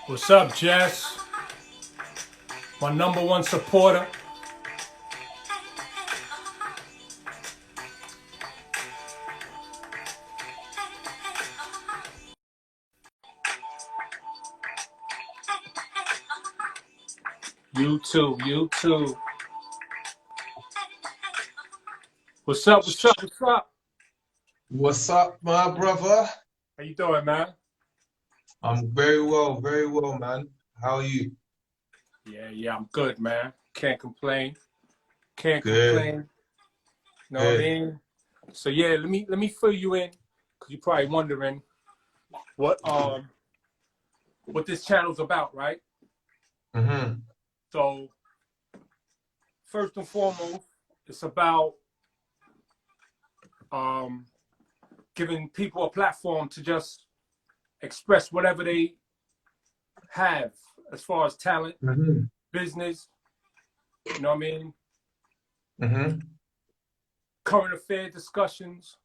What's up, Jess? My number one supporter. You too, you too. What's up, what's up, what's up? What's up, my brother? How you doing, man? I'm very well, man. How are you? Yeah, I'm good, man. Can't complain. Can't Good, complain. You know what I good. mean? So yeah, let me fill you in, because you're probably wondering what this channel's about, right? Mm-hmm. So first and foremost, it's about um giving people a platform to just express whatever they have as far as talent, Mm-hmm. business, you know what I mean? Mm-hmm. Current affair discussions,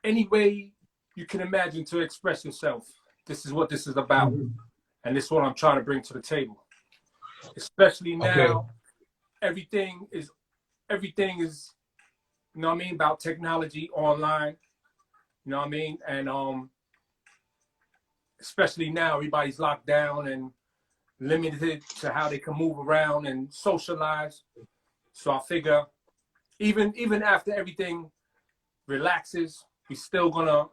any way you can imagine to express yourself. This is what this is about. Mm-hmm. And this is what I'm trying to bring to the table. Especially Okay. now, everything is you know what I mean, about technology online, you know what I mean? And especially now everybody's locked down and limited to how they can move around and socialize. So I figure even after everything relaxes, we still gonna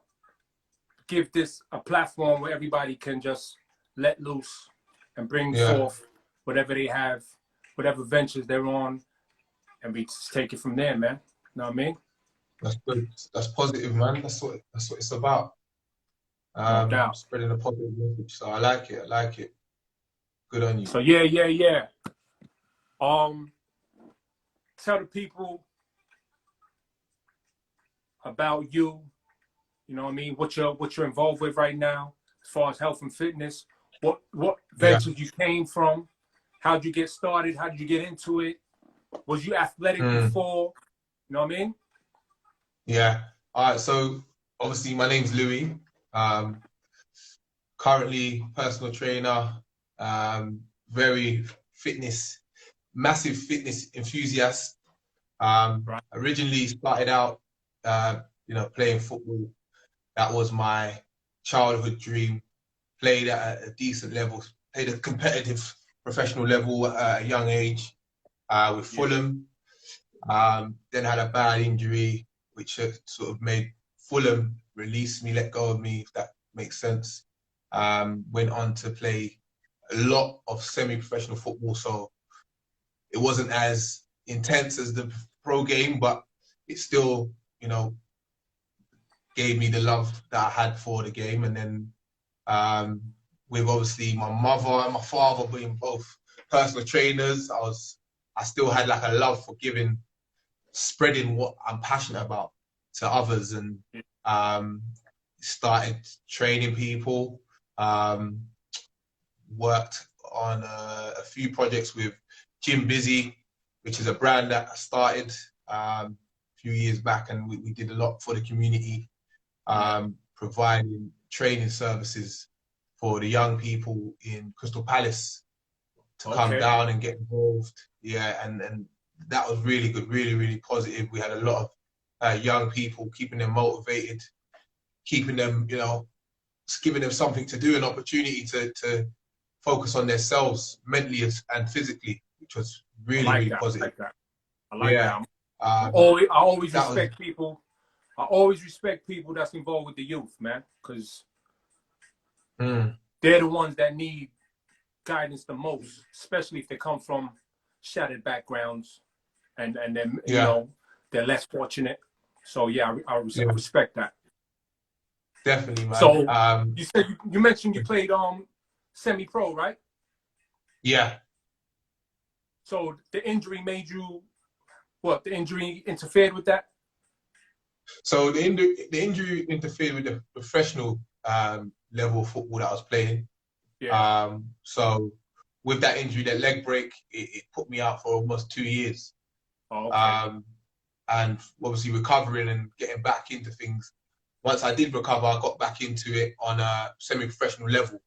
give this a platform where everybody can just let loose and bring Yeah, forth whatever they have, whatever ventures they're on, and we just take it from there, man. You know what I mean? that's good. That's positive, man. That's what it's about. No doubt. Spreading a positive message. So I like it. I like it. Good on you. So yeah. Um, tell the people about you. You know what I mean? What you're involved with right now, as far as health and fitness. What Yeah. ventures you came from? How'd you get started? How did you get into it? Was you athletic Mm. before? You know what I mean? Yeah. All right. So obviously my name's Louis. Um, Currently personal trainer. Very fitness, massive fitness enthusiast. Right. Originally started out, playing football. That was my childhood dream. Played at a decent level, played at a competitive professional level at a young age with Yeah. Fulham. Then had a bad injury, which sort of made Fulham release me, let go of me, if that makes sense. Went on to play a lot of semi-professional football, so it wasn't as intense as the pro game, but it still, you know, gave me the love that I had for the game. And then um, with obviously my mother and my father being both personal trainers, I still had like a love for giving, spreading what I'm passionate about to others, and um, started training people. Um, Worked on a few projects with Jim Busy, which is a brand that I started a few years back, and we did a lot for the community, Yeah. providing training services for the young people in Crystal Palace to come Okay. down and get involved. Yeah, and that was really good, really positive. We had a lot of young people, keeping them motivated, keeping them, just giving them something to do, an opportunity to focus on themselves mentally and physically, which was I really, like really that. I positive. like that. I like that. Yeah, I always that was, respect people. I always respect people that's involved with the youth, man, because mm, they're the ones that need guidance the most, especially if they come from shattered backgrounds and then yeah, they're less fortunate. So yeah, I yeah, respect that. definitely, man. So you said you mentioned you played semi-pro, right? Yeah. So the injury made you what? The injury interfered with that? So the injury interfered with the professional level of football that I was playing. Yeah. So with that injury, that leg break, it put me out for almost 2 years. Oh, okay. Um, and obviously recovering and getting back into things. Once I did recover, I got back into it on a semi-professional level,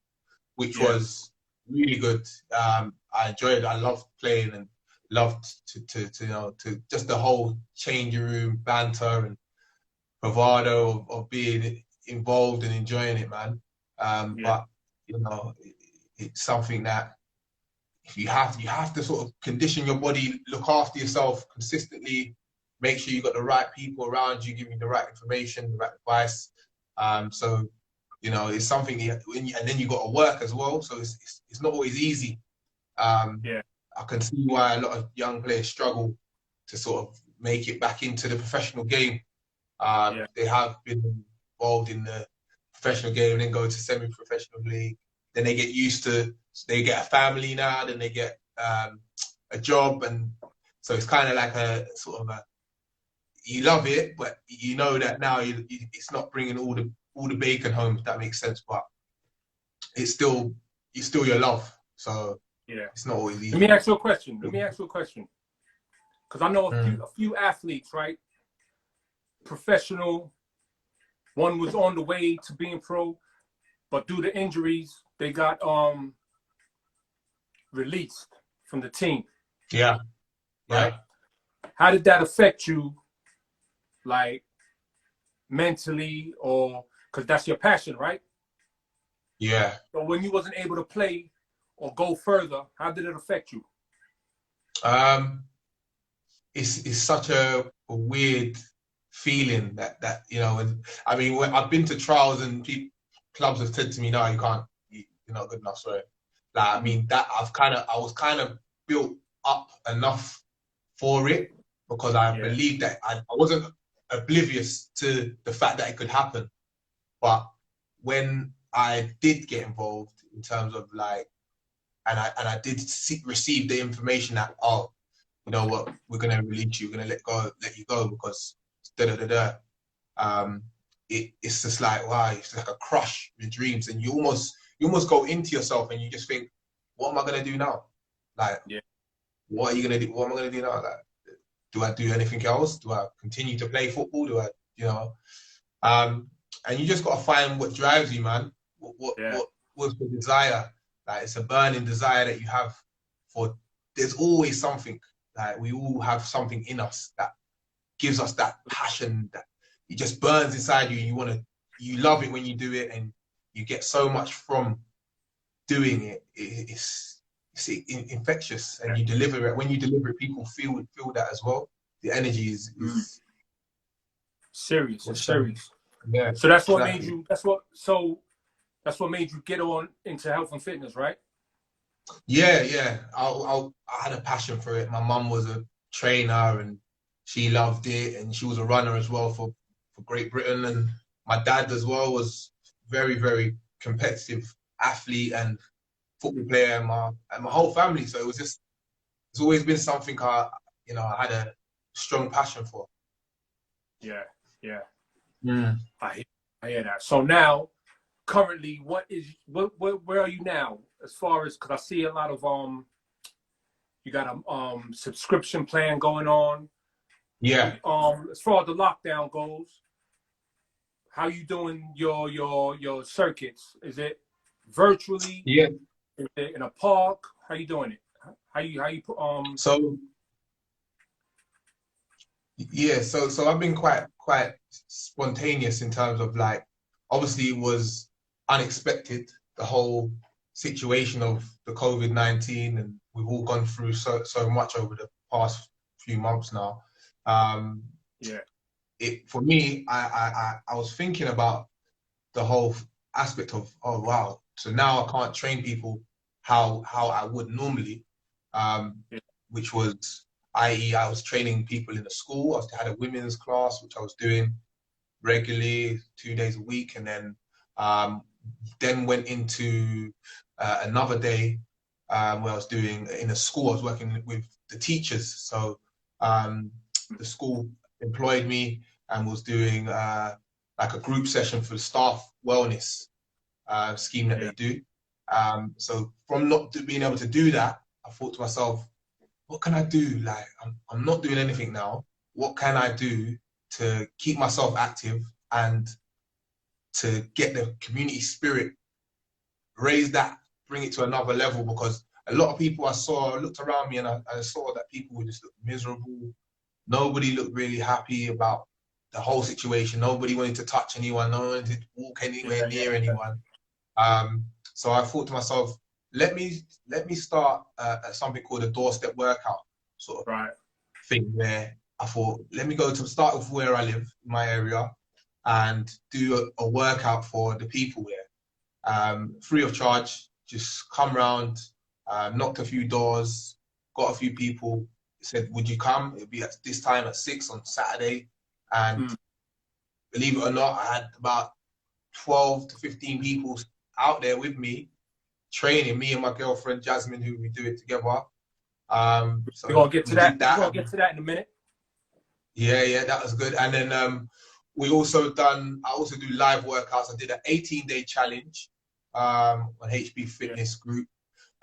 which Yeah. was really good. I enjoyed it. I loved playing and loved to you know, to just the whole changing room banter and bravado of being involved and enjoying it, man. Yeah. But you know, it's something that you have to sort of condition your body, look after yourself consistently, make sure you got the right people around you, giving you the right information, the right advice. So you know, it's something and then you got to work as well. So it's not always easy. Um, Yeah. I can see why a lot of young players struggle to sort of make it back into the professional game. Yeah. They have been involved in the professional game and then go to semi-professional league. Then they get used to, they get a family now, then they get a job. And so it's kind of like a sort of a, you love it, but you know that now it's not bringing all the bacon home, if that makes sense. But it's still your love. So Yeah. it's not always Let me easy. ask you a question. Because I know Mm. a few athletes, right? Professional. One was on the way to being pro, but due to injuries, they got released from the team, Yeah, right? yeah, How did that affect you, like mentally, or because that's your passion, right? yeah. So when you wasn't able to play or go further, how did it affect you? Um, it's such a weird feeling that you know. And I mean, I've been to trials and clubs have said to me, "No, you can't. You're not good enough." Sorry. Like I mean, that I was kind of built up enough for it because I Yeah, believed that I wasn't oblivious to the fact that it could happen. But when I did get involved in terms of like, and I did receive the information that, oh, you know what, we're gonna release you, we're gonna let you go because da da da da. Um, it's just like wow, it's like a crush in dreams, and you almost go into yourself and you just think, what am I gonna do now? Like, yeah, what are you gonna do? What am I gonna do now? Like, do I do anything else? Do I continue to play football? Do I, you know? Um, and you just gotta find what drives you, man. yeah, What was the desire? Like it's a burning desire that you have for. There's always something. Like we all have something in us that gives us that passion that it just burns inside you. You love it when you do it, and you get so much from doing it. It's infectious, and yeah. you deliver it. When you deliver it, people feel that as well. The energy Mm. is Serious. It's what's serious. yeah, So that's what made exactly. you. That's what made you get on into health and fitness, right? Yeah, yeah. I had a passion for it. My mum was a trainer and she loved it, and she was a runner as well for Great Britain. And my dad as well was very competitive athlete and football player, and my whole family. So it was just it's always been something I had a strong passion for. Yeah, yeah. Mm. I hear, I hear that. So now, currently, where are you now? As far as because I see a lot of you got a subscription plan going on. Yeah, As far as the lockdown goes, how you doing your circuits? Is it virtually? yeah. Is it in a park? How you doing it? How you put So yeah, so I've been quite spontaneous in terms of like, obviously it was unexpected, the whole situation of the COVID-19, and we've all gone through so much over the past few months now. Um, yeah, it for me, I was thinking about the whole aspect of, oh wow, so now I can't train people how I would normally, um, yeah, which was, i.e., I was training people in the school. Had a women's class which I was doing regularly 2 days a week, and um, then went into another day where I was doing in a school. I was working with the teachers, so the school employed me and was doing like a group session for the staff wellness scheme that yeah, they do. So from not being able to do that, I thought to myself, what can I do? Like, I'm not doing anything now. What can I do to keep myself active and to get the community spirit, raise that bring it to another level, because a lot of people I looked around me, and I saw that people were just miserable. Nobody looked really happy about the whole situation. Nobody wanted to touch anyone. No one wanted to walk anywhere near anyone. So I thought to myself, let me start something called a doorstep workout sort of thing, where I thought, let me start with where I live, in my area, and do a workout for the people there, free of charge. Just come round, knocked a few doors, got a few people, said, would you come? It'll be at this time at 6 on Saturday. And believe it or not, I had about 12 to 15 people out there with me, training, me and my girlfriend Jasmine, who we do it together. So we're gonna get to that. Did that. We're gonna get to that in a minute. Yeah, that was good. And then I also do live workouts. I did an 18-day challenge on HB Fitness Group,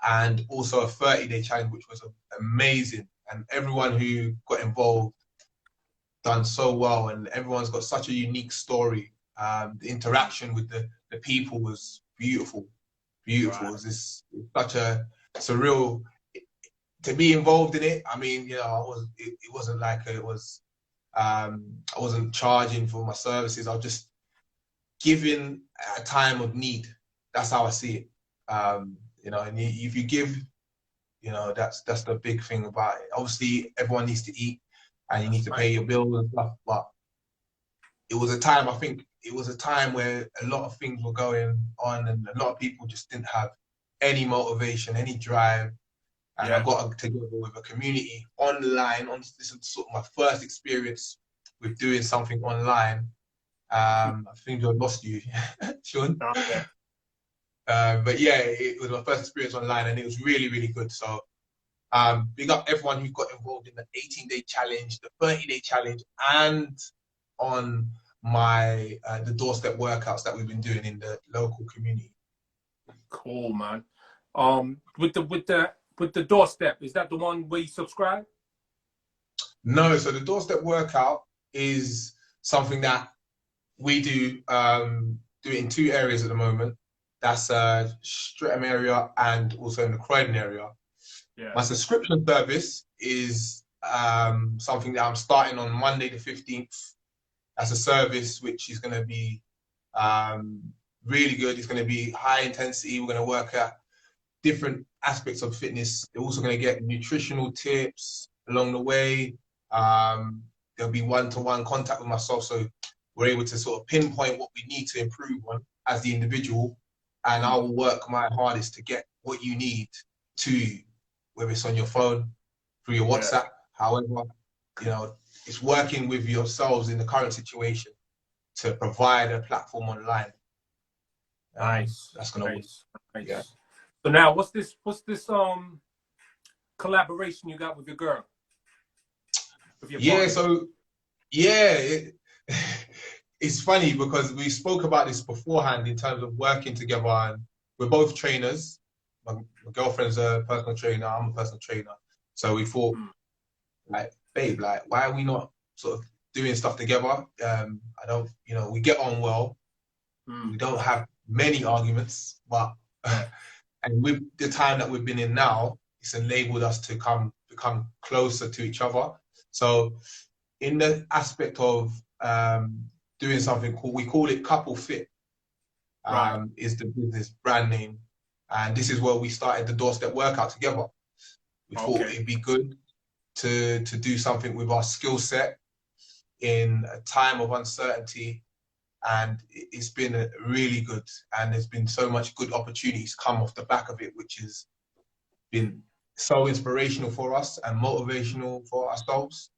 and also a 30-day challenge, which was amazing. And everyone who got involved done so well, and everyone's got such a unique story. The interaction with the people was beautiful. Beautiful. It was such a surreal to be involved in it. I mean, it wasn't like it was. I wasn't charging for my services. I was just giving at a time of need. That's how I see it. And if you give, that's the big thing about it. Obviously, everyone needs to eat, and you need to pay your bills and stuff. But it was a time. I think it was a time where a lot of things were going on, and a lot of people just didn't have any motivation, any drive. And I got together with a community online. This is sort of my first experience with doing something online. I think I lost you, Sean. But yeah, it was my first experience online, and it was really, really good. So big up everyone who got involved in the 18-day challenge, the 30-day challenge, and on the doorstep workouts that we've been doing in the local community. Cool, man. With the doorstep, is that the one where you subscribe? No, so the doorstep workout is something that we do it in 2 areas at the moment. That's Streatham area and also in the Croydon area. Yeah. My subscription service is something that I'm starting on Monday the 15th. That's a service which is going to be really good. It's going to be high intensity. We're going to work at different aspects of fitness. They're also going to get nutritional tips along the way. There'll be one-to-one contact with myself, so we're able to sort of pinpoint what we need to improve on as the individual, and I will work my hardest to get what you need to you, whether it's on your phone, through your WhatsApp, however, it's working with yourselves in the current situation to provide a platform online. Nice. That's gonna work. Nice. Yeah. So now, what's this collaboration you got with your girl? With your partner? It's funny because we spoke about this beforehand in terms of working together, and we're both trainers. My girlfriend's a personal trainer, I'm a personal trainer. So we thought, babe, why are we not sort of doing stuff together? We get on well. We don't have many arguments, but and with the time that we've been in now, it's enabled us to become closer to each other. So in the aspect of doing something we call it Couple Fit, is the business brand name. And this is where we started the doorstep workout together. We thought it'd be good to do something with our skill set in a time of uncertainty. And it's been really good. And there's been so much good opportunities come off the back of it, which has been so inspirational for us and motivational for ourselves.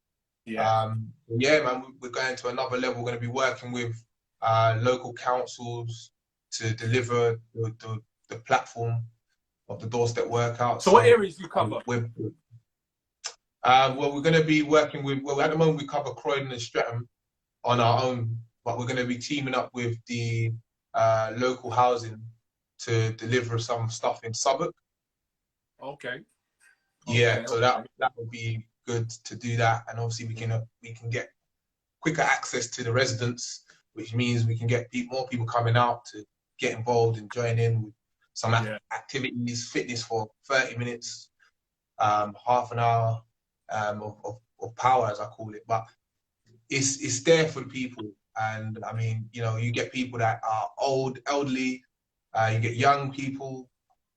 Man, we're going to another level. We're going to be working with local councils to deliver the platform of the doorstep workout. So what areas do you cover? We're going to be working with, at the moment we cover Croydon and Streatham on our own, but we're going to be teaming up with the local housing to deliver some stuff in Southwark. So that would be good to do that, and obviously we can get quicker access to the residents, which means we can get more people coming out to get involved and join in with some activities, fitness for 30 minutes, half an hour of power, as I call it. But it's there for the people. And I mean, you know, you get people that are elderly, you get young people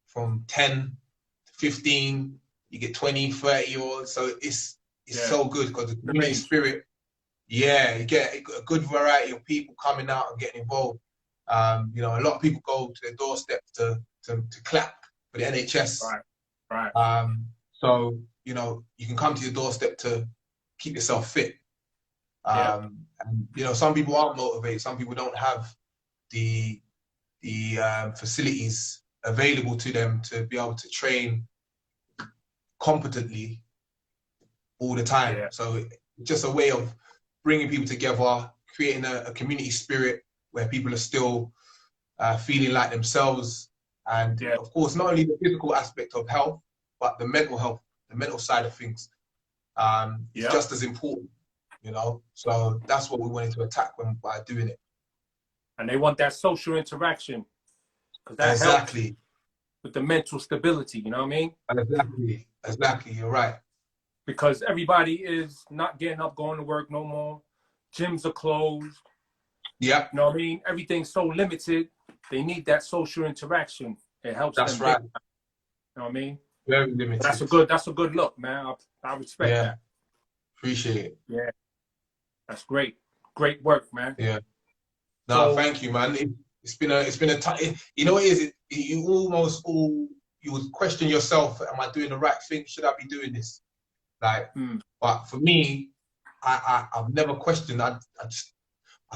from 10 to 15, you get 20, 30-year-olds. So it's so good because the community spirit, you get a good variety of people coming out and getting involved. You know, a lot of people go to their doorstep to clap for the NHS. Right. So, you know, you can come to your doorstep to keep yourself fit. And, you know, some people aren't motivated. Some people don't have the facilities available to them to be able to train competently all the time. Yeah. So it's just a way of bringing people together, creating a community spirit where people are still feeling like themselves. And of course, not only the physical aspect of health, but the mental health, the mental side of things is just as important, you know? So that's what we wanted to attack by doing it. And they want that social interaction, because that helps with the mental stability, you know what I mean? Exactly, you're right. Because everybody is not getting up, going to work no more. Gyms are closed. Yeah. You know what I mean? Everything's so limited. They need that social interaction. It helps them. That's right. You know what I mean? Very limited. That's a good look, man. I respect that. Appreciate it. Yeah. That's great. Great work, man. Yeah. No, thank you, man. It's been a you know what it is? You would question yourself, am I doing the right thing? Should I be doing this? Like, but for me, I've never questioned. I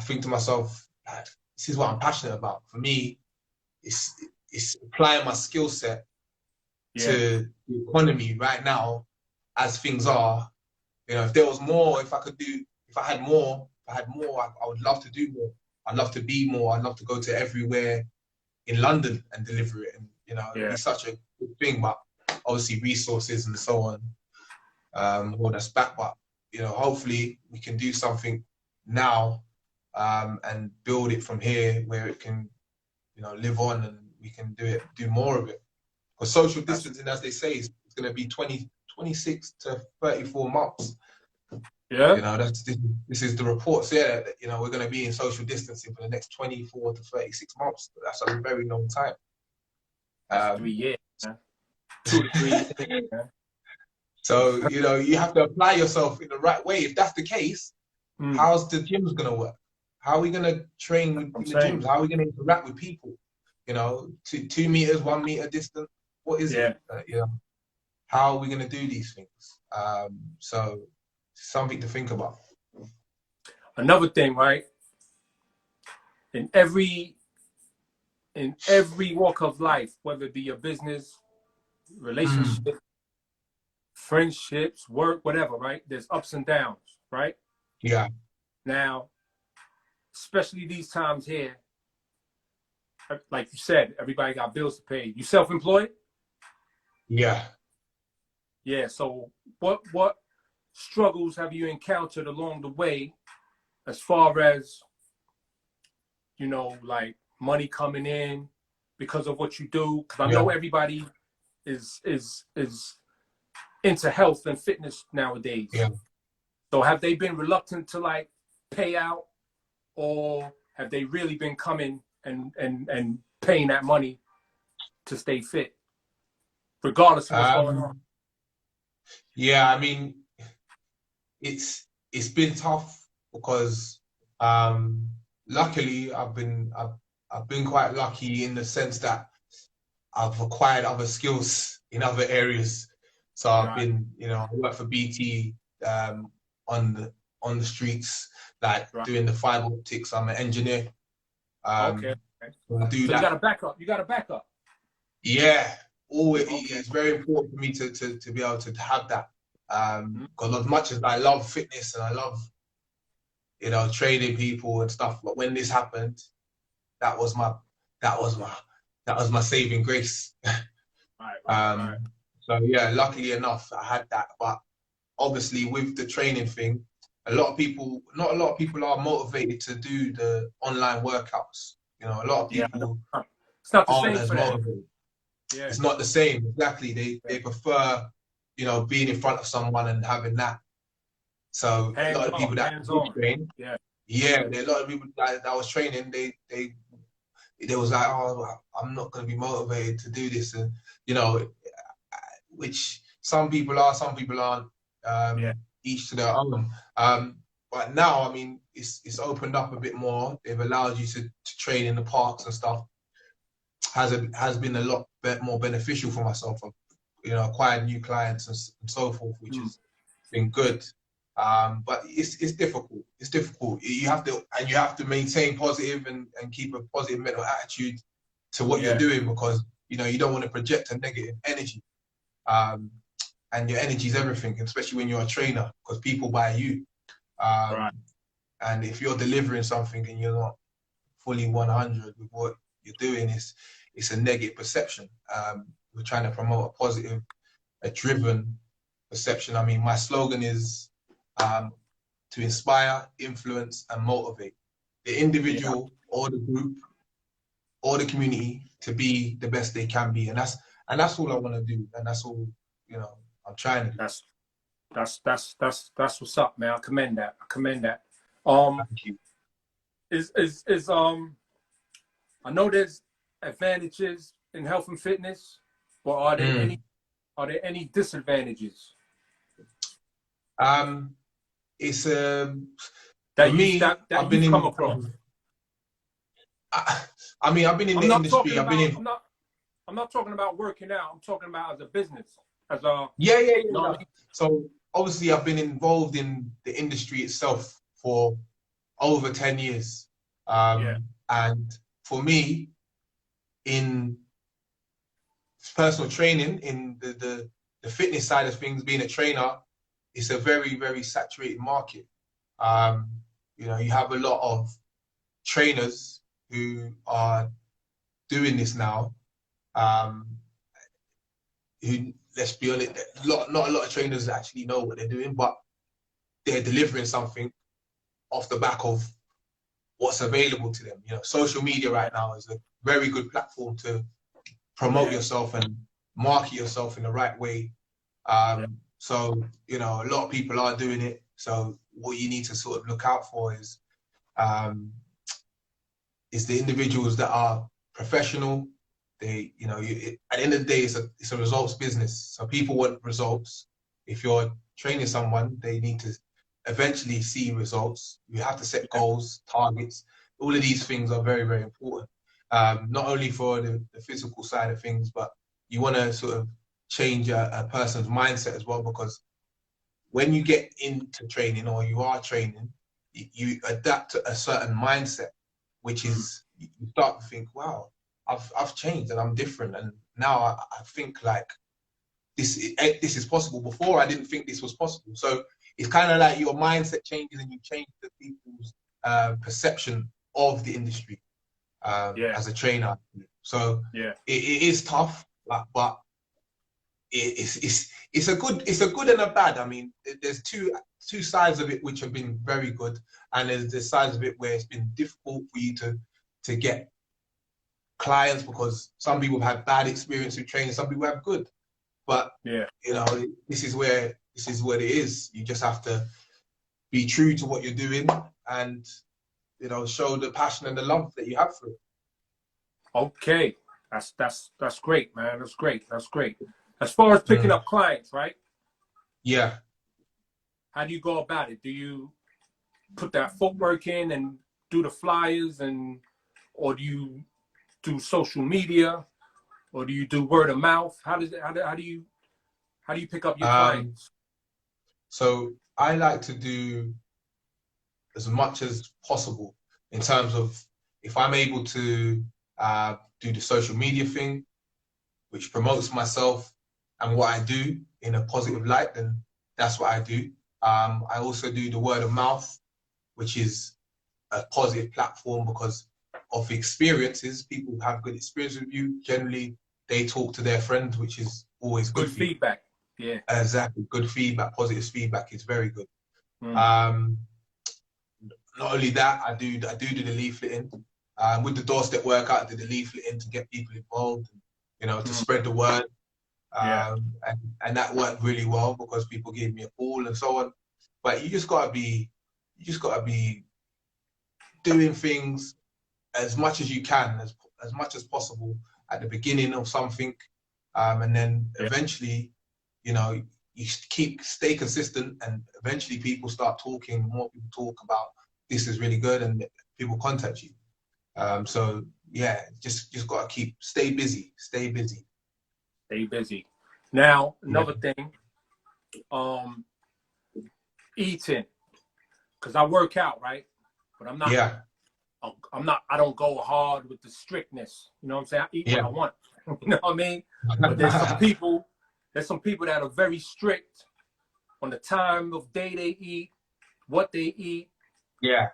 think to myself, like, this is what I'm passionate about. For me, it's applying my skill set to the economy right now, as things are. You know, if there was more, if I had more, I would love to do more. I'd love to be more. I'd love to go to everywhere in London and deliver it. And, you know, it'd be such a good thing, but obviously resources and so on hold us back. But, you know, hopefully we can do something now and build it from here where it can, you know, live on, and we can do more of it. Because social distancing, as they say, is going to be 26 to 34 months. Yeah. You know, this is the reports there that, you know, we're going to be in social distancing for the next 24 to 36 months. That's a very long time. That's 3 years, man. 2 to 3 years, man. So, you know, you have to apply yourself in the right way. If that's the case, how's the gyms going to work? How are we going to train in the gyms? How are we going to interact with people? You know, 2 meters, 1 meter distance. What is it? You know, how are we going to do these things? So, something to think about. Another thing, right? In every walk of life, whether it be your business, relationship, friendships, work, whatever, right? There's ups and downs, right? Yeah. Now, especially these times here, like you said, everybody got bills to pay. You self-employed? Yeah. Yeah. So what struggles have you encountered along the way, as far as, you know, like money coming in because of what you do? Because I know everybody is into health and fitness nowadays. Yeah. So have they been reluctant to like pay out, or have they really been coming and paying that money to stay fit, regardless of what's going on? Yeah, I mean, it's been tough because luckily I've been quite lucky in the sense that I've acquired other skills in other areas. So I've been, you know, I work for BT on the streets, like doing the fiber optics. I'm an engineer. Okay. So I do so that. You got a backup. Yeah. It's very important for me to be able to have that. Because as much as I love fitness and I love, you know, training people and stuff, but when this happened, that was my saving grace. Right. So yeah, luckily enough, I had that. But obviously, with the training thing, not a lot of people are motivated to do the online workouts. You know, a lot of people It's not the aren't same as for them. motivated. Yeah. It's not the same. Exactly. They prefer, being in front of someone and having that. So a lot Hands of people on, that hands did on. train, Yeah. yeah, there are a lot of people that was training, they was like, oh, I'm not going to be motivated to do this, and which some people are, some people aren't. Yeah. Each to their own. But now, I mean, it's opened up a bit more. They've allowed you to train in the parks and stuff. Has been a lot more beneficial for myself. I've, acquired new clients and so forth, which has been good. But it's difficult. It's difficult. You have to maintain positive and keep a positive mental attitude to what you're Yeah. doing, because you don't want to project a negative energy. And your energy is everything, especially when you're a trainer, because people buy you. Right. And if you're delivering something and you're not fully 100 with what you're doing, it's a negative perception. We're trying to promote a positive, a driven perception. I mean, my slogan is to inspire, influence, and motivate the individual or the group or the community to be the best they can be, and that's all I want to do, and that's all I'm trying to do. That's what's up, man. I commend that. Thank you. I know there's advantages in health and fitness, but are there any disadvantages It's that for me. I've been you've come in. across? I mean, I've been in the industry. I'm not talking about working out. I'm talking about as a business, as a Yeah. you know what I mean? So obviously, I've been involved in the industry itself for over 10 years. And for me, in personal training, in the fitness side of things, being a trainer, it's a very, very saturated market. You have a lot of trainers who are doing this now. Who, let's be honest, not a lot of trainers actually know what they're doing, but they're delivering something off the back of what's available to them. Social media right now is a very good platform to promote yourself and market yourself in the right way. So, a lot of people are doing it. So what you need to sort of look out for is the individuals that are professional. They, at the end of the day, it's a results business. So people want results. If you're training someone, they need to eventually see results. You have to set goals, targets. All of these things are very, very important. Not only for the physical side of things, but you want to sort of change a person's mindset as well, because when you get into training or you are training, you adapt to a certain mindset, which is you start to think, wow, I've changed and I'm different, and now I think like this is possible. Before I didn't think this was possible. So it's kind of like your mindset changes and you change the people's perception of the industry as a trainer. So it is tough, but it's a good and a bad. I mean, there's two sides of it which have been very good, and there's the sides of it where it's been difficult for you to get clients, because some people have had bad experience with training, some people have good. But this is what it is. You just have to be true to what you're doing and show the passion and the love that you have for it. Okay, that's great, man. That's great. As far as picking up clients, right? Yeah. How do you go about it? Do you put that footwork in and do the flyers, or do you do social media, or do you do word of mouth? How do you pick up your clients? So I like to do as much as possible in terms of, if I'm able to do the social media thing, which promotes myself and what I do in a positive light, then that's what I do. I also do the word of mouth, which is a positive platform because of experiences. People have good experience with you. Generally, they talk to their friends, which is always good feedback. Yeah, exactly. Good feedback, positive feedback is very good. Not only that, I do the leafleting. With the doorstep workout, I did the leafleting to get people involved, you know, to Mm. spread the word. Yeah. And that worked really well because people gave me a call and so on. But you just gotta be doing things as much as you can, as much as possible at the beginning of something, and then Yeah. eventually, you know, you stay consistent, and eventually people start talking. More people talk about this is really good, and people contact you. So yeah, just gotta stay busy, stay busy. Stay busy. Now, Yeah, another thing, eating, because I work out, right? But yeah, I don't go hard with the strictness. You know what I'm saying? I eat what yeah. I want. You know what I mean? But there's some people that are very strict on the time of day they eat, what they eat. Yeah.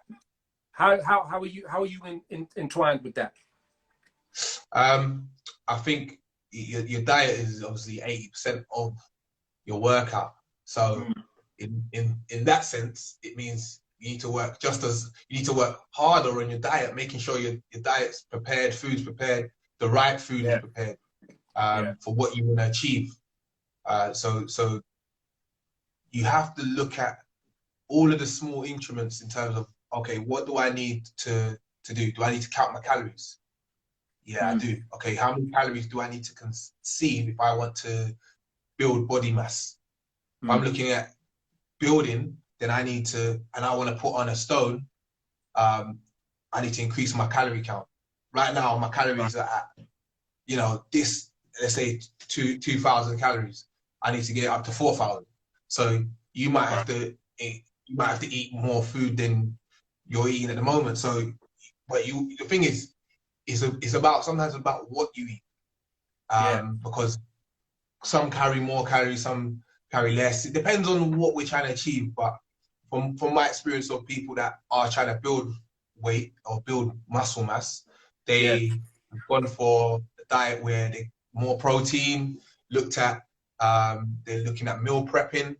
How are you entwined with that? I think your diet is obviously 80% of your workout. So Mm. in that sense, it means you need to work harder on your diet, making sure your diet's prepared, food's prepared, the right food is Yeah, prepared yeah, for what you want to achieve. So you have to look at all of the small increments in terms of, okay, what do I need to do? Do I need to count my calories? Yeah, I mm. do. Okay, how many calories do I need to conceive if I want to build body mass? If I'm Mm. looking at building, then and I want to put on a stone, um, I need to increase my calorie count. Right now, my Right. calories are at, let's say 2,000 calories. I need to get up to 4,000. So you might have Right. to eat more food than you're eating at the moment. So, but the thing is, it's about sometimes about what you eat, Yeah. because some carry more calories, some carry less. It depends on what we're trying to achieve. But from my experience of people that are trying to build weight or build muscle mass, Yeah. they have gone for a diet where they more protein. Looked at they're looking at meal prepping,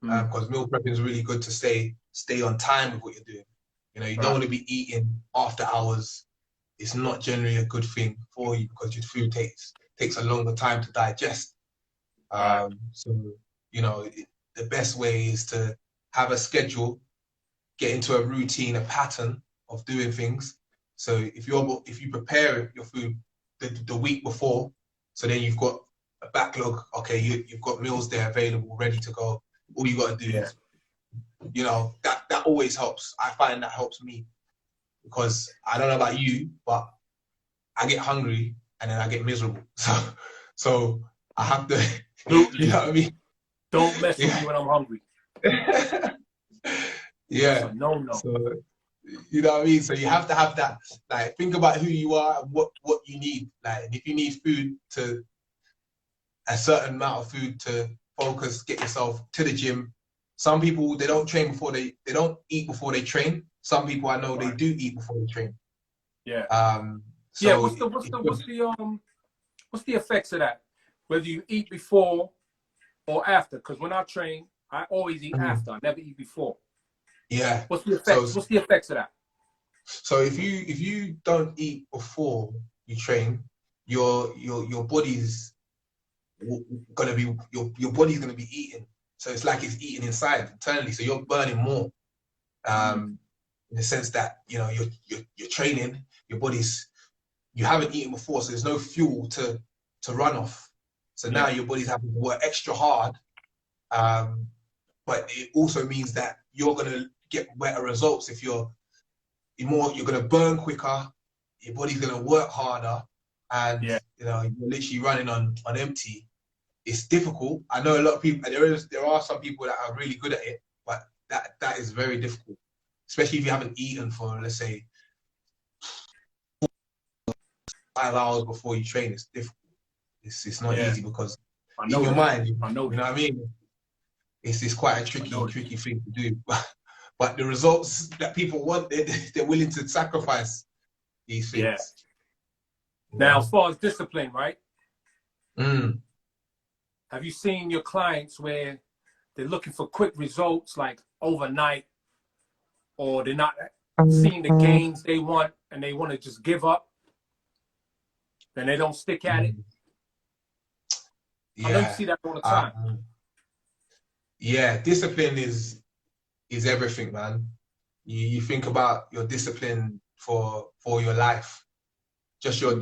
Mm. because meal prepping is really good to stay on time with what you're doing. You know, you don't Right. want to be eating after hours. It's not generally a good thing for you because your food takes a longer time to digest. Right. So, the best way is to have a schedule, get into a routine, a pattern of doing things. So if you prepare your food the week before, so then you've got a backlog. Okay, you've got meals there available, ready to go. All you got to do Yeah. is, that always helps. I find that helps me because I don't know about you, but I get hungry and then I get miserable. So I have to, you Absolutely. know what I mean? Don't mess with me Yeah. when I'm hungry. That's Yeah. a no-no. So you know what I mean? So you have to have that. Like, think about who you are and what you need. Like, and if you need a certain amount of food to focus, get yourself to the gym. Some people they don't train before they don't eat before they train. Some people I know they Right. do eat before they train. Yeah. Yeah. So What's the effects of that? Whether you eat before or after? Because when I train, I always eat after. I never eat before. yeah. What's the So effects? What's the effects of that? So if you don't eat before you train, your body's gonna be your body's gonna be eating. So it's like it's eating inside internally. So you're burning more, Mm. in the sense that you're training. You haven't eaten before, so there's no fuel to run off. So now Yeah. your body's having to work extra hard. Um, but it also means that you're gonna get better results if you're going to burn quicker, your body's going to work harder, and Yeah. you're literally running on empty. It's difficult. I know a lot of people. There are some people that are really good at it, but that is very difficult, especially if you haven't eaten for, let's say, 5 hours before you train. It's difficult. It's not Yeah. easy because I in know your this. mind, you I know know this. what I mean. It's quite a I tricky know this. tricky thing to do, but the results that people want, they're willing to sacrifice these Yeah. things. You Now, know. as far as discipline, right? Mm. Have you seen your clients where they're looking for quick results, like overnight, or they're not? seeing the gains they want and they want to just give up, then they don't stick at it. I know you Yeah. see that all the time. Yeah, discipline is everything, man. You think about your discipline for your life, just your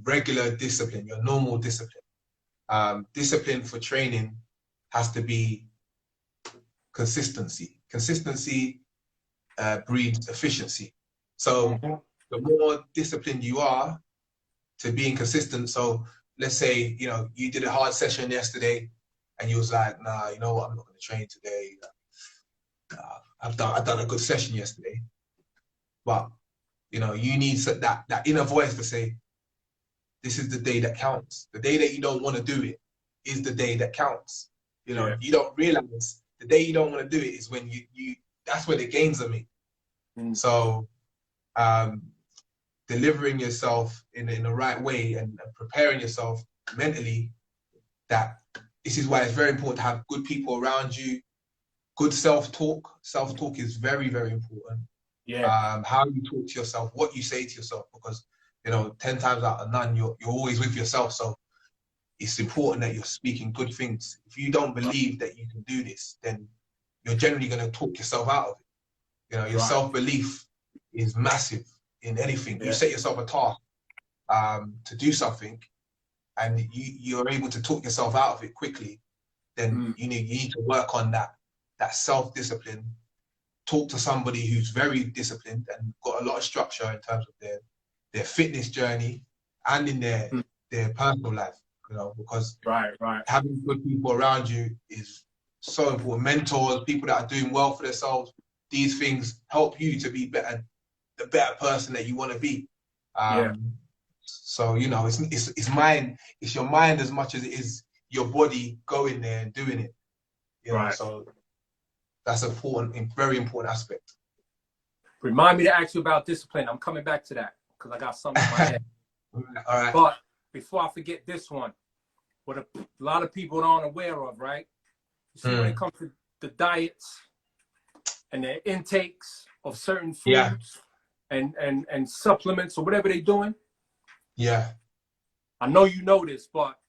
regular discipline, your normal discipline. Discipline for training has to be consistency. Consistency breeds efficiency. So the more disciplined you are to being consistent. So let's say, you did a hard session yesterday and you was like, nah, you know what, I'm not going to train today. I've done a good session yesterday. But, you need that inner voice to say, this is the day that counts. The day that you don't want to do it is the day that counts. You don't realize the day you don't want to do it is when that's where the gains are made. So delivering yourself in the right way and preparing yourself mentally, that this is why it's very important to have good people around you, good self-talk. Self-talk is very, very important. Yeah. How you talk to yourself, what you say to yourself, because 10 times out of 9 you're always with yourself. So it's important that you're speaking good things. If you don't believe that you can do this, then you're generally going to talk yourself out of it. Your self-belief is massive in anything. You set yourself a task to do something, and you're able to talk yourself out of it quickly, then you need to work on that self-discipline. Talk to somebody who's very disciplined and got a lot of structure in terms of their fitness journey and in their personal life, because having good people around you is so important. Mentors, people that are doing well for themselves, these things help you to be the better person that you want to be. So it's mind, it's your mind as much as it is your body going there and doing it. So that's important, very important aspect. Remind me to ask you about discipline. I'm coming back to that because I got something in my head. All right. But before I forget this one, what a lot of people aren't aware of, right? You see, when it comes to the diets and their intakes of certain foods and supplements or whatever they're doing. Yeah. I know you know this, but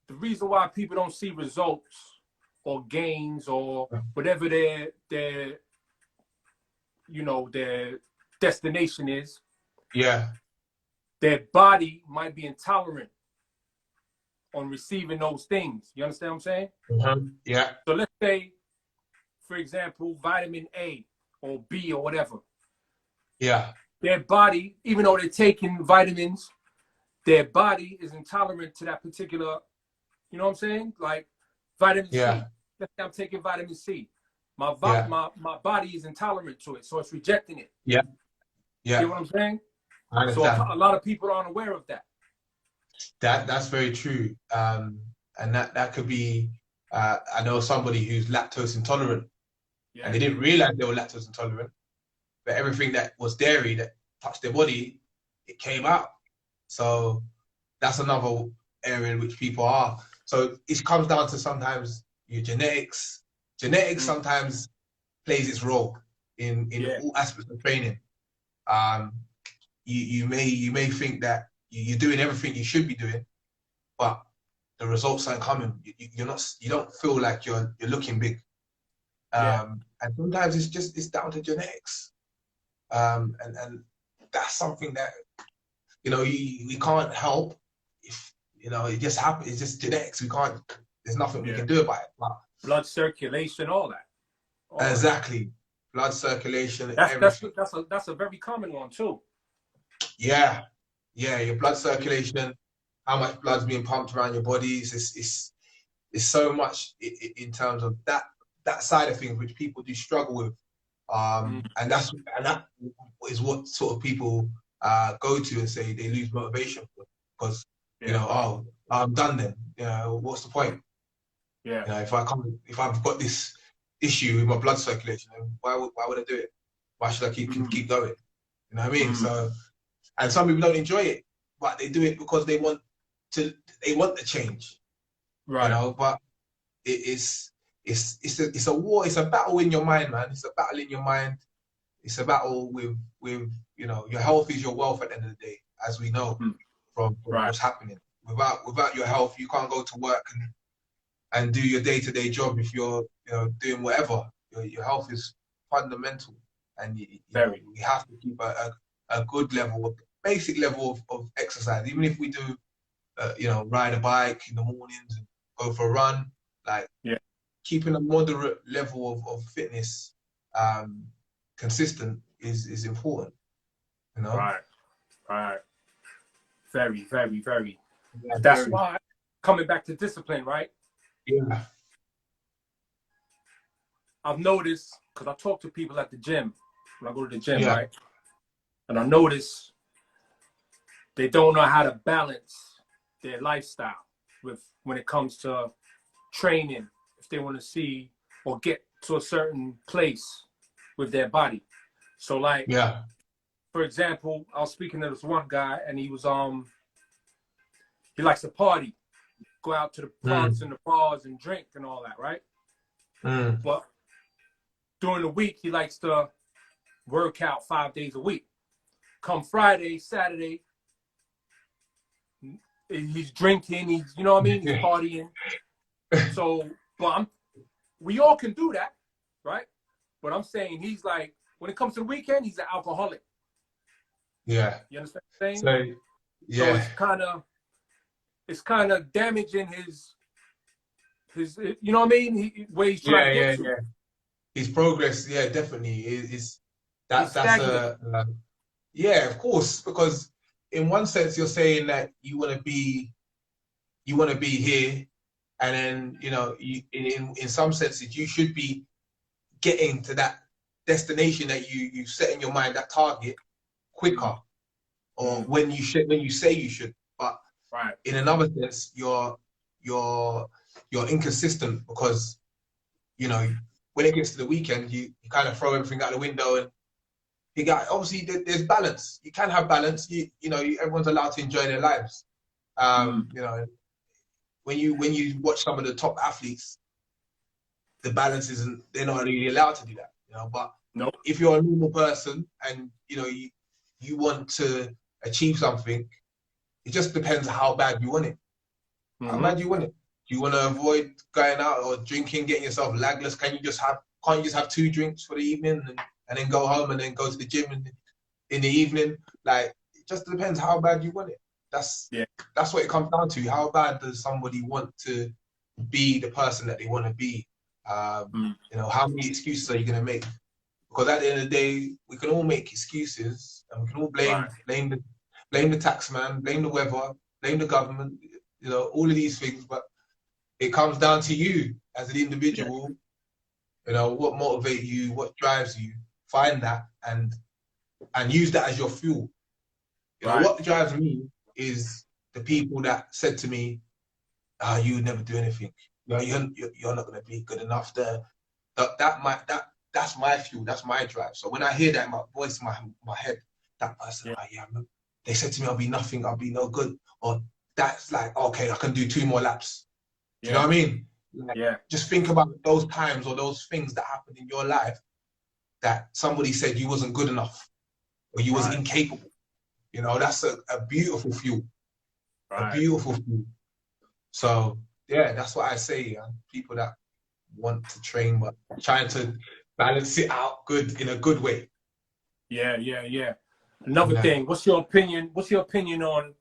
the reason why people don't see results or gains or whatever their destination is, their body might be intolerant on receiving those things. You understand what I'm saying? Yeah. So let's say, for example, vitamin A or B or whatever. Yeah. Their body, even though they're taking vitamins, their body is intolerant to that particular, you know what I'm saying? Like vitamin C. Let's say I'm taking vitamin C. My body is intolerant to it, so it's rejecting it. Yeah. Yeah. You know what I'm saying? I understand. So a lot of people aren't aware of that. That's very true. And that could be, I know somebody who's lactose intolerant, and they didn't realize they were lactose intolerant, but everything that was dairy that touched their body, it came out. So that's another area in which people are. So it comes down to sometimes your genetics. Genetics sometimes plays its role in all aspects of training. You may think that you're doing everything you should be doing, but the results aren't coming. You don't feel like you're looking big. And sometimes it's down to genetics. And that's something that we can't help. If it just happens, it's just genetics. There's nothing we can do about it. But blood circulation, all that. Exactly. Blood circulation, everything. That's a very common one too. Yeah, your blood circulation, how much blood's being pumped around your body is so much in terms of that side of things which people do struggle with. And that is what sort of people go to and say they lose motivation for, because I'm done then. What's the point? If I've got this issue with my blood circulation, then why would I do it? Why should I keep going? You know what I mean? So, and some people don't enjoy it, but they do it because they want the change. Right. But it's a war. It's a battle in your mind, man. It's a battle in your mind. it's a battle with your health is your wealth at the end of the day, as we know Mm. from Right. what's happening. Without your health, you can't go to work and do your day-to-day job if you're doing whatever. Your health is fundamental, and Very. we have to keep a good level, of basic level of exercise. Even if we do, ride a bike in the mornings and go for a run, like Yeah. keeping a moderate level of fitness consistent is important. You know. Right. Right. Very, very, very. Yeah, That's very. why coming back to discipline, right? Yeah. I've noticed because I talk to people at the gym when I go to the gym, Yeah. right? And I notice they don't know how to balance their lifestyle with when it comes to training if they want to see or get to a certain place with their body. So like, Yeah. for example, I was speaking to this one guy and he likes to party, go out to the Mm. pubs and the bars and drink and all that, right? Mm. But during the week, he likes to work out 5 days a week. Come Friday, Saturday, he's drinking, he's, you know what I mean? He's partying. So, but we all can do that, right? But I'm saying he's like, when it comes to the weekend, he's an alcoholic. Yeah. You understand what I'm saying? So So yeah. it's kind of damaging his, you know what I mean? Where he's trying to get to. Yeah. His progress, yeah, definitely is He's that's stagnant. yeah, of course, because in one sense you're saying that you want to be here, and then in some senses you should be getting to that destination that you set in your mind, that target, quicker, or when you say you should. But Right. in another sense, you're inconsistent because when it gets to the weekend, you kind of throw everything out the window, and you got obviously there's balance. You can have balance. Everyone's allowed to enjoy their lives. When you watch some of the top athletes, the balance isn't. They're not really allowed to do that. But Nope. if you're a normal person and you want to achieve something, it just depends how bad you want it. How bad you want it? Do you want to avoid going out or drinking, getting yourself lagless? Can't you just have 2 drinks for the evening and then go home and then go to the gym in the evening? Like, it just depends how bad you want it. That's what it comes down to. How bad does somebody want to be the person that they want to be? How many excuses are you going to make? Because at the end of the day, we can all make excuses and we can all blame the tax man, blame the weather, blame the government, all of these things. But it comes down to you as an individual, what motivates you, what drives you. Find that and use that as your fuel. What drives me is the people that said to me, you would never do anything. You're not going to be good enough. That's my fuel. That's my drive. So when I hear that in my voice, my head, that person, they said to me, I'll be nothing. I'll be no good. Or that's like, okay, I can do 2 more laps. Do you know what I mean? Just think about those times or those things that happened in your life that somebody said you wasn't good enough or you was incapable. That's a beautiful fuel. A beautiful fuel. So yeah, that's what I say. People that want to train but trying to balance it out in a good way. Yeah. Another thing, what's your opinion on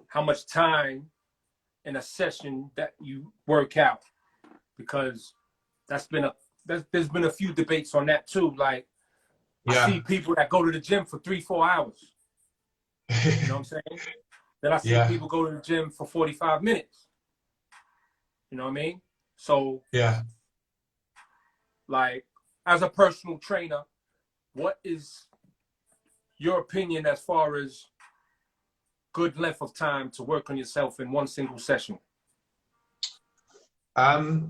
how much time in a session that you work out? Because there's been a few debates on that too. Like, I see people that go to the gym for 3-4 hours. You know what I'm saying? Then I see people go to the gym for 45 minutes. You know what I mean? So like, as a personal trainer, what is your opinion as far as good length of time to work on yourself in one single session? I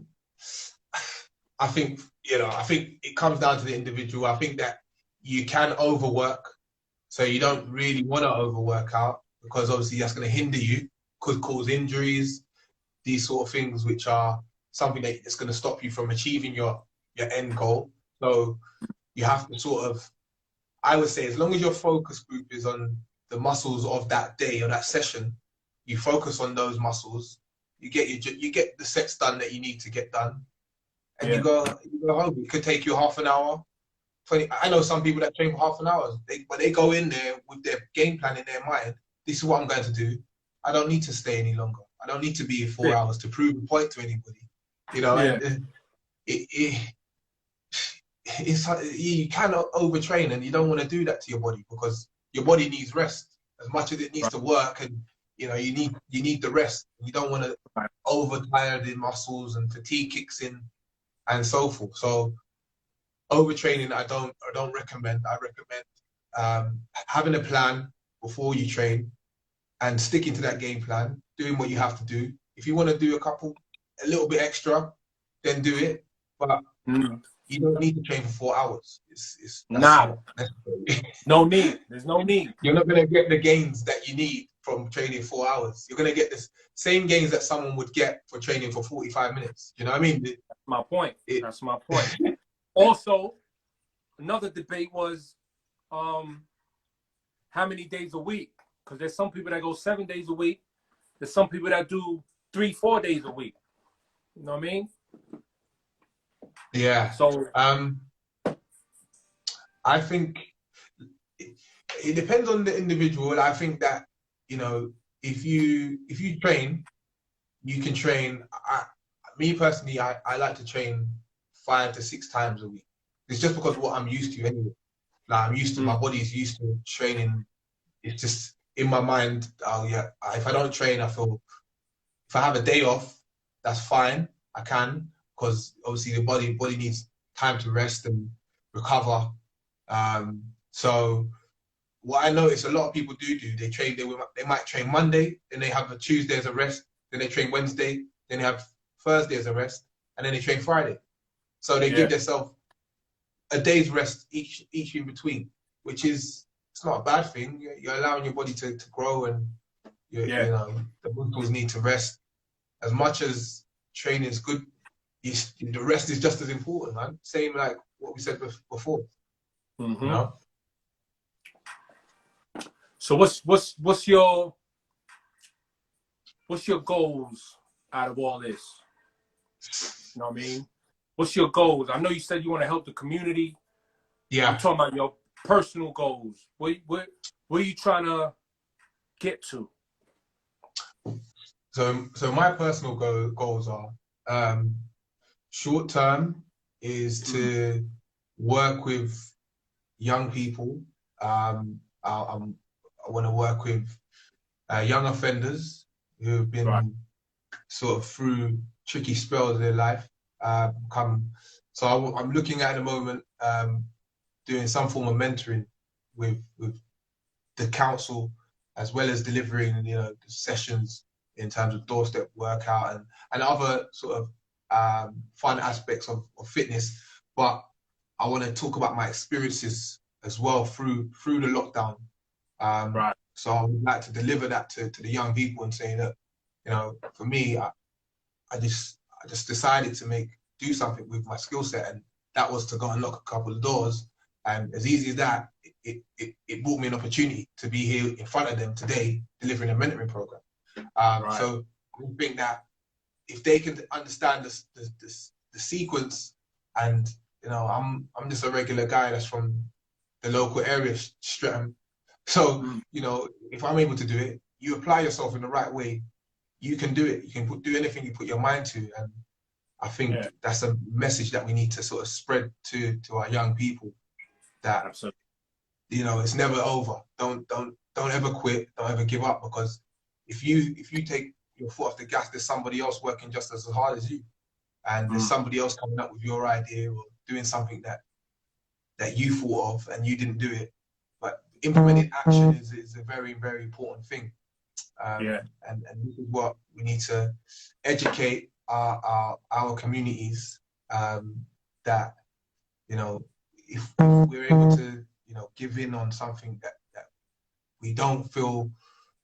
think it comes down to the individual. I think that you can overwork, so you don't really want to overwork out because obviously that's going to hinder you, could cause injuries, these sort of things, which are something that's going to stop you from achieving your end goal. So, you have to sort of, I would say, as long as your focus group is on the muscles of that day or that session, you focus on those muscles. You get the sets done that you need to get done, and you go home. It could take you half an hour, 20. I know some people that train for half an hour, but they go in there with their game plan in their mind. This is what I'm going to do. I don't need to stay any longer. I don't need to be 4 hours to prove a point to anybody. You know, and it's you cannot overtrain, and you don't want to do that to your body, because your body needs rest as much as it needs to work, and you need the rest. You don't want to overtire the muscles, and fatigue kicks in and so forth. So overtraining, I don't recommend. I recommend having a plan before you train and sticking to that game plan, doing what you have to do. If you want to do a little bit extra, then do it. But you don't need to train for 4 hours. Not necessary. No need. There's no need. You're not going to get the gains that you need from training 4 hours. You're going to get the same gains that someone would get for training for 45 minutes. You know what I mean? That's my point. That's my point. Also, another debate was how many days a week? Because there's some people that go 7 days a week. There's some people that do 3-4 days a week. You know what I mean? Yeah. So I think it depends on the individual. I think that, you know, if you train, you can train. Me personally, I like to train 5 to 6 times a week. It's just because what I'm used to anyway. Like I'm used to, my body's used to training. It's just in my mind. Oh yeah, if I don't train, I feel. If I have a day off, that's fine. I can, because obviously the body needs time to rest and recover. So what I notice a lot of people do, they train. They might train Monday, then they have a Tuesday as a rest. Then they train Wednesday, then they have Thursday as a rest, and then they train Friday. So they give themselves a day's rest each in between, which is, it's not a bad thing. You're allowing your body to grow, and you know, the muscles need to rest. As much as training is good, the rest is just as important, man. Same like what we said before. You know? So what's your goals out of all this? You know what I mean? What's your goals? I know you said you want to help the community. Yeah. I'm talking about your personal goals. Where are you trying to get to? So my personal goals are, short term is to work with young people. I want to work with young offenders who have been sort of through tricky spells of their life. So I'm looking at the moment doing some form of mentoring with the council, as well as delivering, you know, the sessions in terms of doorstep workout and other sort of fun aspects of fitness. But I want to talk about my experiences as well through the lockdown. So I would like to deliver that to the young people and say that, you know, for me, I just decided to do something with my skill set, and that was to go and knock a couple of doors. And as easy as that, it brought me an opportunity to be here in front of them today, delivering a mentoring program. So I think that if they can understand the sequence, and you know, I'm just a regular guy that's from the local area, Streatham. So you know, if I'm able to do it, you apply yourself in the right way, you can do it. You can do anything you put your mind to, and I think that's a message that we need to sort of spread to our young people. That you know, it's never over. Don't ever quit. Don't ever give up, because if you take your foot off the gas, there's somebody else working just as hard as you, and there's somebody else coming up with your idea or doing something that you thought of and you didn't do it. But implementing action is a very, very important thing. And this is what we need to educate our communities, that, you know, if we're able to, you know, give in on something that we don't feel,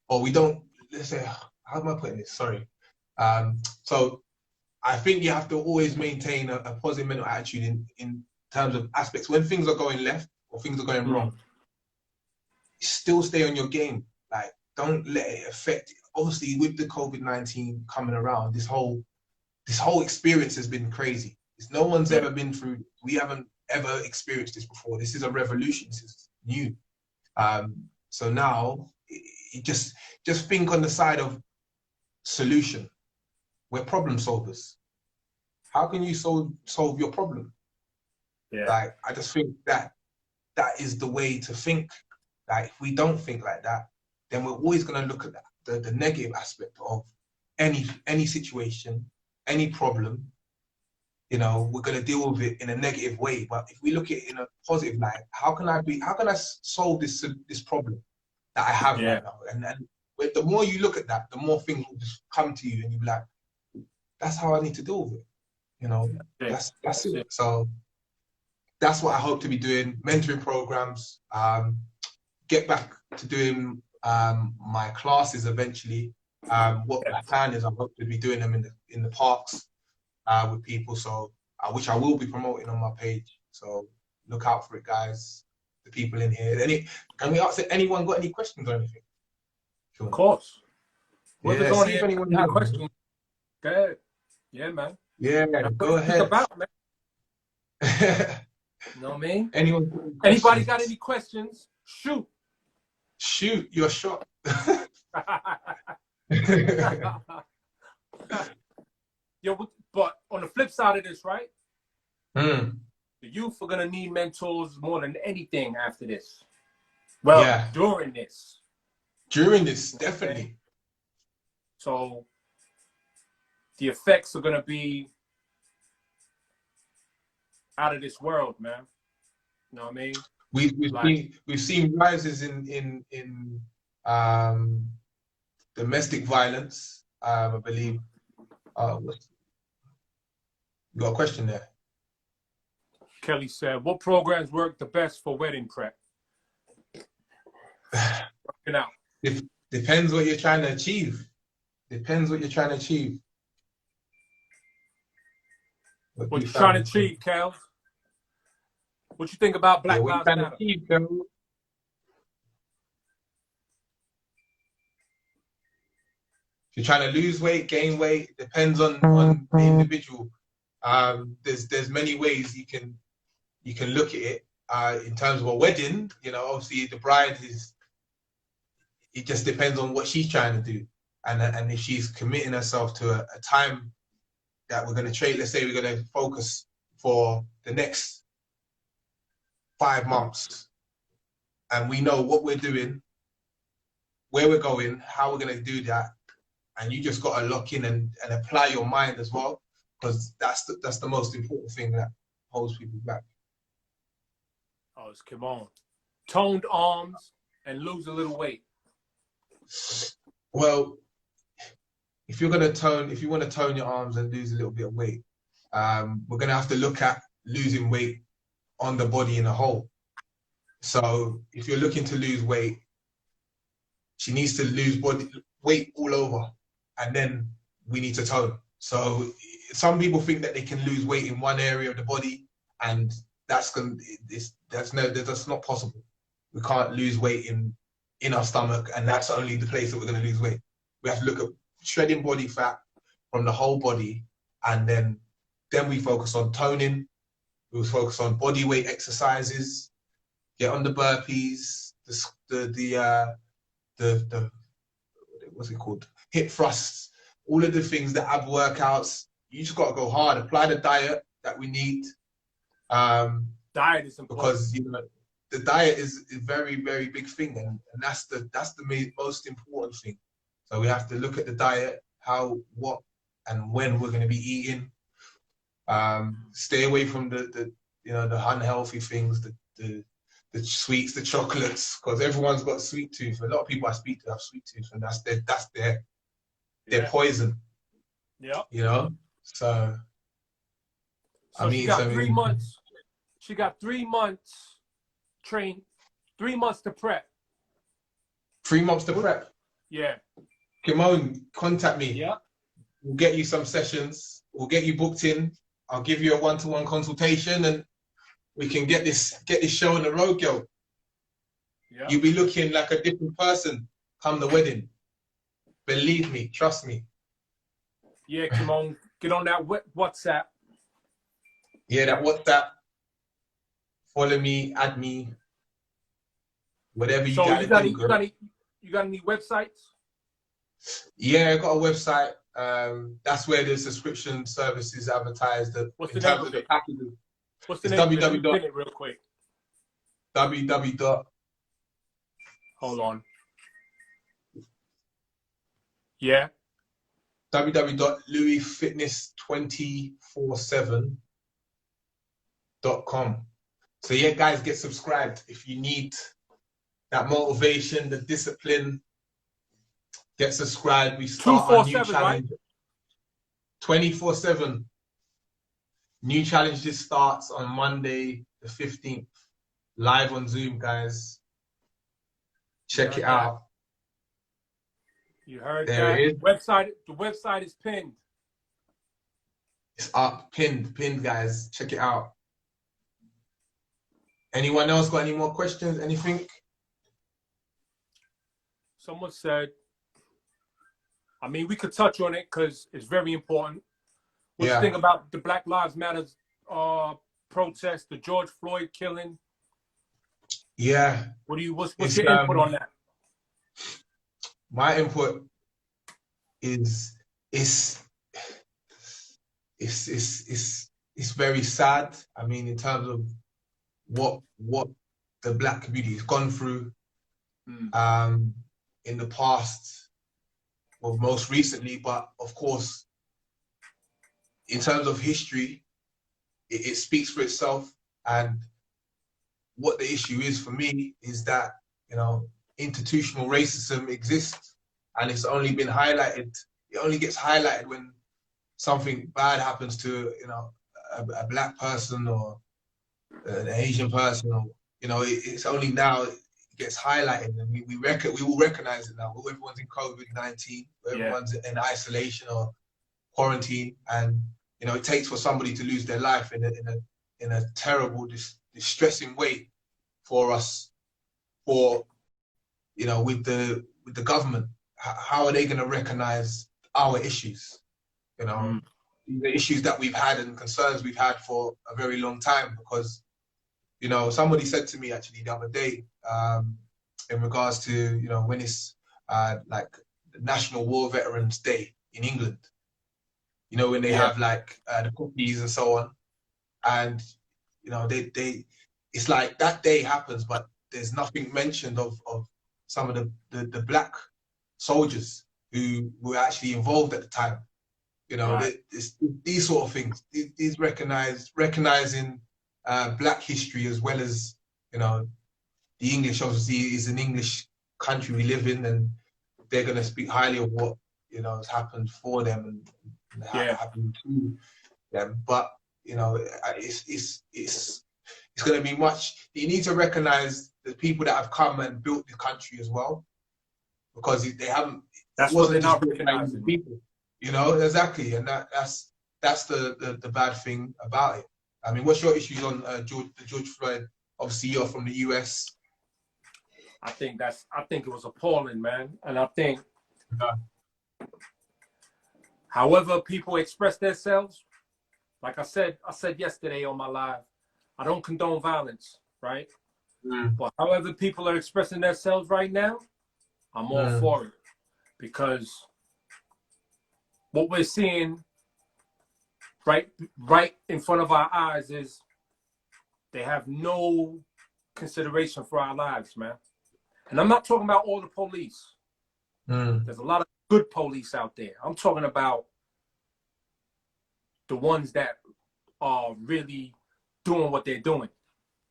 or we don't, let's say, how am I putting this? Sorry. So I think you have to always maintain a positive mental attitude in terms of aspects, when things are going left or things are going Mm. wrong, still stay on your game. Like, don't let it affect. Obviously, with the COVID-19 coming around, this whole experience has been crazy. No one's ever been through. We haven't ever experienced this before. This is a revolution. This is new. So now, just think on the side of solution. We're problem solvers. How can you solve your problem? Yeah. Like, I just think that is the way to think. Like, if we don't think like that, then we're always going to look at the negative aspect of any situation, any problem. You know, we're going to deal with it in a negative way. But if we look at it in a positive light, how can I solve this problem that I have right now? And the more you look at that, the more things will just come to you, and you'll be like, that's how I need to deal with it. You know, that's it. So that's what I hope to be doing, mentoring programs, get back to doing my classes eventually. What the plan is, I hope to be doing them in the parks with people. So which I will be promoting on my page. So look out for it, guys. The people in here. Can we ask if anyone got any questions or anything? Of course. Whoever's on see here, if anyone any has questions? Go ahead. Yeah, man. Yeah, go ahead. About, man. You know what I mean? Anybody got any questions? Shoot. Shoot your shot. Yo, but on the flip side of this, right? The youth are gonna need mentors more than anything after this. Well, yeah. During this, definitely. So the effects are gonna be out of this world, man. You know what I mean? We've seen rises in domestic violence. I believe. You got a question there? Kelly said, "What programs work the best for wedding prep?" Working out. Depends what you're trying to achieve. What you trying to achieve, Kel? What you think about Black Lives Matter? If you're trying to lose weight, gain weight, it depends on the individual. There's many ways you can look at it. In terms of a wedding, you know, obviously the bride it just depends on what she's trying to do, and if she's committing herself to a time that we're going to trade. Let's say we're going to focus for the next 5 months, and we know what we're doing, where we're going, how we're going to do that, and you just got to lock in and apply your mind as well, because that's the most important thing that holds people back. Oh, it's come on. Toned arms and lose a little weight. Well, if you want to tone your arms and lose a little bit of weight, we're going to have to look at losing weight on the body in a whole. So if you're looking to lose weight, she needs to lose weight all over, and then we need to tone. So some people think that they can lose weight in one area of the body, and that's not possible. We can't lose weight in our stomach, and that's only the place that we're going to lose weight. We have to look at shredding body fat from the whole body, and then we focus on toning. We focus on body weight exercises, get on the burpees, the what's it called? Hip thrusts, all of the things, the ab workouts. You just got to go hard. Apply the diet that we need. Diet is important, because the diet is a very, very big thing, and that's the most important thing. So we have to look at the diet, how, what, and when we're going to be eating. Stay away from the unhealthy things, the sweets, the chocolates, because everyone's got sweet tooth. A lot of people I speak to have sweet tooth, and that's their poison. Yeah. You know, so I mean, she got 3 months. She got 3 months train, 3 months to prep. 3 months to prep. Yeah. Come on, contact me. Yeah. We'll get you some sessions. We'll get you booked in. I'll give you a one-to-one consultation, and we can get this show on the road, girl. Yeah. You'll be looking like a different person come the wedding. Believe me, trust me. Yeah, come on, get on that WhatsApp. Yeah, that WhatsApp. Follow me, add me, whatever you So gotta do, girl. you got any websites? Yeah, I got a website. That's where the subscription service is advertised. What's In the name terms of of the it? packages, What's the it's name of it? Let me pin it real quick. www. Hold on. Yeah. www.louisfitness247.com. So yeah, guys, get subscribed if you need that motivation, the discipline. Get subscribed. We start our new 247, right? challenge 24/7. New challenge just starts on Monday, the 15th. Live on Zoom, guys. Check it out. You heard there that. It is. The website is pinned. It's up, pinned, guys. Check it out. Anyone else got any more questions? Anything? Someone said, I mean, we could touch on it because it's very important. What you think about the Black Lives Matter protest, the George Floyd killing? Yeah. What's your input on that? My input is it's very sad. I mean, in terms of what the Black community has gone through in the past, well, most recently, but of course, in terms of history, it speaks for itself. And what the issue is for me is that, you know, institutional racism exists, and it's only been highlighted. It only gets highlighted when something bad happens to, you know, a Black person or an Asian person, or, you know, it's only now it gets highlighted, and we will recognize it now. Everyone's in COVID-19, everyone's in isolation or quarantine, and, you know, it takes for somebody to lose their life in a terrible, distressing way for us, you know, with the government. How are they going to recognize our issues? You know, the issues that we've had and concerns we've had for a very long time. Because, you know, somebody said to me actually the other day, in regards to, you know, when it's like National War Veterans Day in England, you know, when they have like the cookies and so on, and, you know, it's like that day happens, but there's nothing mentioned of some of the Black soldiers who were actually involved at the time. You know, these sort of things, these recognizing Black history, as well as, you know, the English obviously is an English country we live in, and they're going to speak highly of what, you know, has happened for them and happened to them. But, you know, it's going to be much. You need to recognize the people that have come and built the country as well, because they haven't. That's what they're not recognizing. People, you know, exactly, and that's the bad thing about it. I mean, what's your issues on George Floyd? Obviously, you're from the US. I think it was appalling, man, and I think, however people express themselves, like I said yesterday on my live, I don't condone violence, right? But however people are expressing themselves right now, I'm all for it, because what we're seeing right in front of our eyes is they have no consideration for our lives, man. And I'm not talking about all the police. There's a lot of good police out there. I'm talking about the ones that are really doing what they're doing.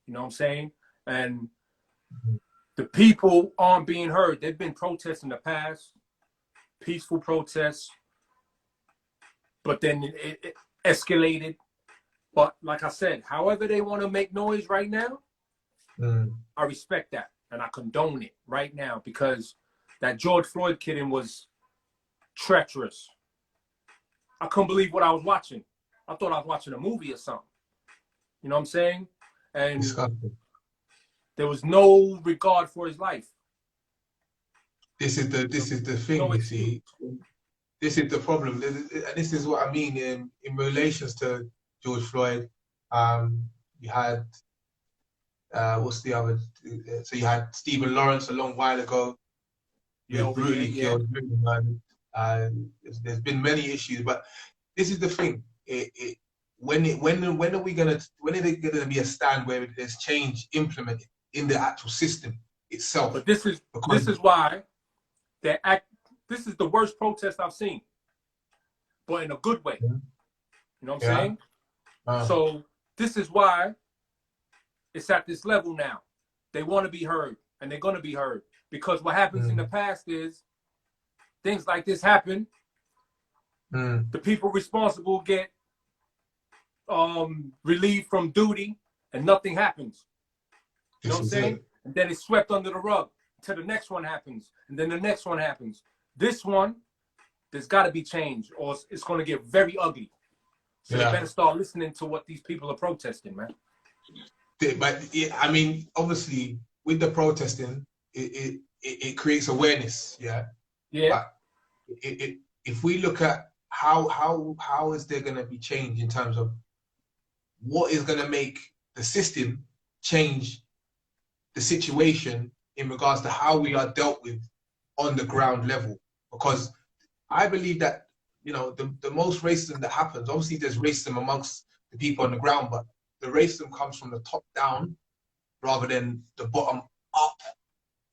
You know what I'm saying? And the people aren't being heard. They've been protests in the past, peaceful protests, but then it escalated. But like I said, however they want to make noise right now, I respect that, and I condone it right now, because that George Floyd killing was treacherous. I couldn't believe what I was watching. I thought I was watching a movie or something. You know what I'm saying? and Disgusting. there was no regard for his life. This is the thing, No you excuse. see. This is the problem, and this is what I mean in relations to George Floyd. You had what's the other? So you had Stephen Lawrence a long while ago. He Yeah, was over here, brutally yeah. killed. There's been many issues, but this is the thing. When are we gonna? When are there gonna be a stand where there's change implemented in the actual system itself? But this is why they act. This is the worst protest I've seen, but in a good way. Yeah. You know what I'm saying? Uh, So this is why it's at this level now. They want to be heard, and they're going to be heard. Because what happens in the past is things like this happen. The people responsible get relieved from duty, and nothing happens. You know what I'm saying? And then it's swept under the rug till the next one happens, and then the next one happens. This one, there's got to be change, or it's going to get very ugly. So they better start listening to what these people are protesting, man. But I mean, obviously, with the protesting, it creates awareness, yeah. Yeah. But if we look at how is there going to be change in terms of what is going to make the system change the situation in regards to how we are dealt with on the ground level? Because I believe that, you know, the most racism that happens, obviously there's racism amongst the people on the ground, but the racism comes from the top down rather than the bottom up.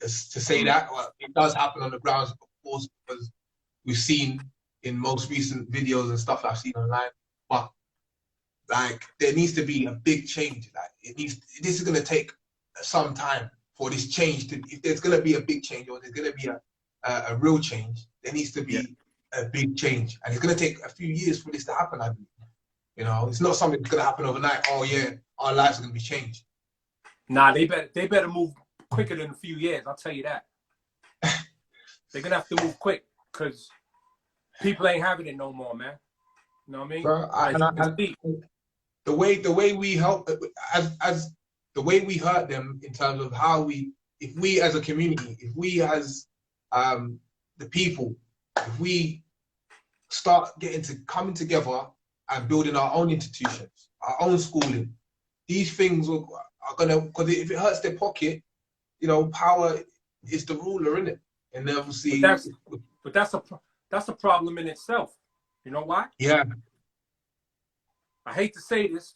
To say that, well, it does happen on the ground, of course, because we've seen in most recent videos and stuff I've seen online, but like there needs to be a big change. Like this is going to take some time for this change to, if there's going to be a big change or there's going to be a real change, there needs to be a big change, and it's going to take a few years for this to happen. I believe, you know, it's not something that's going to happen overnight. Oh yeah, our lives are going to be changed. Nah, they better move quicker than a few years. I'll tell you that. They're gonna have to move quick because people ain't having it no more, man. You know what I mean? Bro, the way we help, as the way we hurt them in terms of how if we as a community, if we as the people, if we start coming together and building our own institutions, our own schooling, these things are gonna, because if it hurts their pocket, you know, power is the ruler, isn't it? And then obviously, but that's a problem in itself. You know why? Yeah. I hate to say this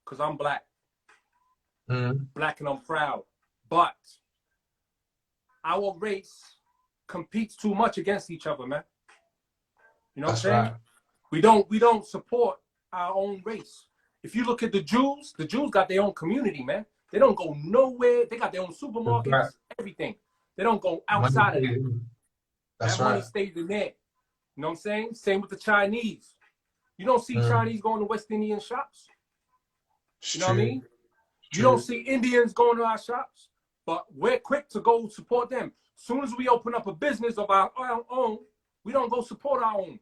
because I'm black. Black and I'm proud. But our race competes too much against each other, man. You know what I'm saying? Right. We don't support our own race. If you look at the Jews got their own community, man. They don't go nowhere. They got their own supermarkets, everything. They don't go outside of that. That money stays in there. You know what I'm saying? Same with the Chinese. You don't see Chinese going to West Indian shops. You know what I mean? You don't see Indians going to our shops, but we're quick to go support them. As soon as we open up a business of our own, we don't go support our own.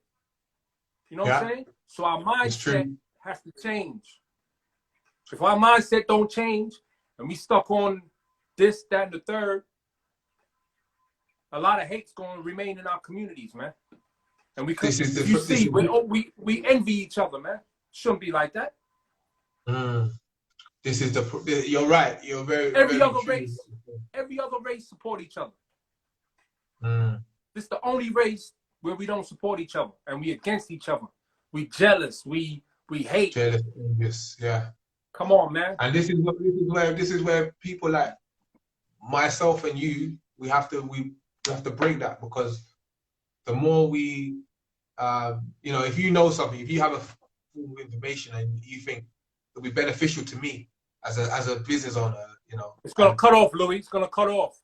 You know what I'm saying? So our mindset has to change. If our mindset don't change and we stuck on this, that, and the third, a lot of hate's going to remain in our communities, man. And we could, we envy each other, man. Shouldn't be like that. This is you're right. You're every other race support each other. This is the only race where we don't support each other and we against each other. We jealous. We hate. Jealous, envious, yeah. Come on, man. And this is where people like myself and you, we have to break that, because the more we, you know, if you know something, if you have a full information and you think it'll be beneficial to me as a business owner, you know, it's gonna cut off, Louis. It's gonna cut off.